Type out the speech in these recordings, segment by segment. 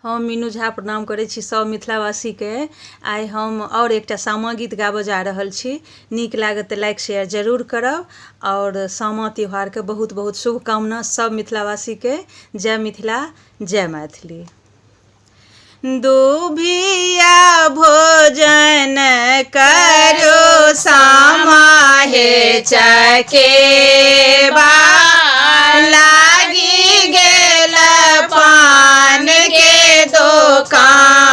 हम मीनू झा प्रणाम करै छी सब मिथिलावासी के। आइ हम और एकटा सामा गीत गाबऽ जा रहल छी। नीक लागत तऽ लाइक शेयर जरूर करब और सामा त्यौहार के बहुत बहुत शुभकामना सब मिथिलावासी के। जय मिथिला जय मैथिली। दुभिया भोजन करो सामा हे चकेबा, लागी गेल पान के दुकान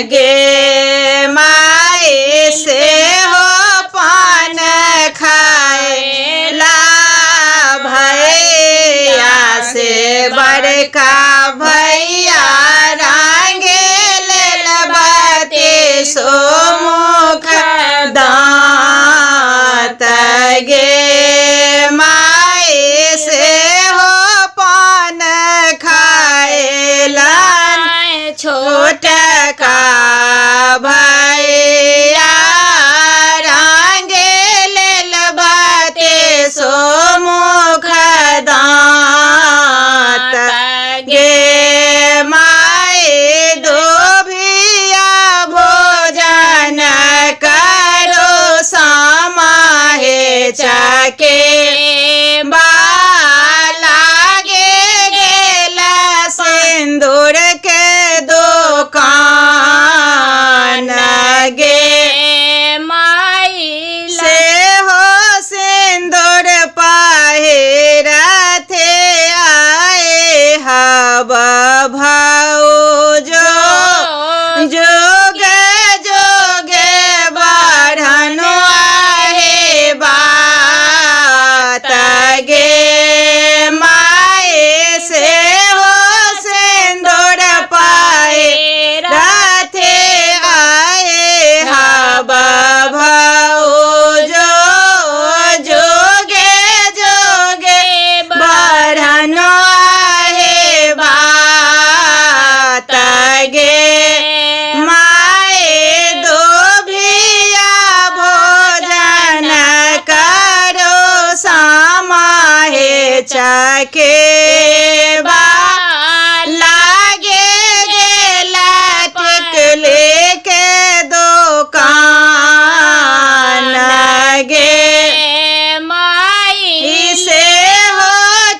गे माए से हो पान खाएला भैया से बड़का भैया सो मुख दांत गे माए से हो पान खाएला छोट का भैया रांगे लेल बाते सो मुख दांत गे चके लागे गेल सिंदूर के दुकान गे माई से हो सिंदूर पहिरथे आए हब भौजो जोगे जोगे बढ़नो गे माए से हो सिंदूर पहिरथे आए हब भौजो जोगे जोगे बढ़नो आहे बात गे माए दुभिया भोजन करो सामा हे चकेबा, लागे गेल टिकली के दुकान गे माई से हो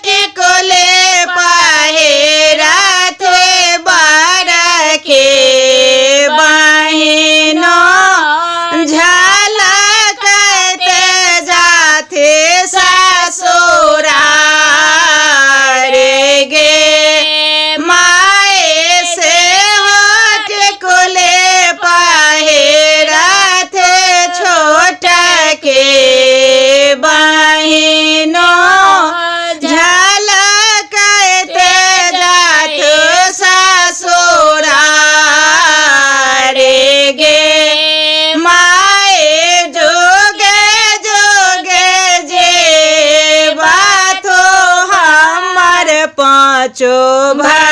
टिकली पहिरथे बड़के बहिनो झलकते जाथे ससुराल गे माए से हो टिकुले पहिरथे छोट के बहिनो झलकते जाथु ससुराल गे माए जोगे जोगे जे बातो हमर पाँचो भाई।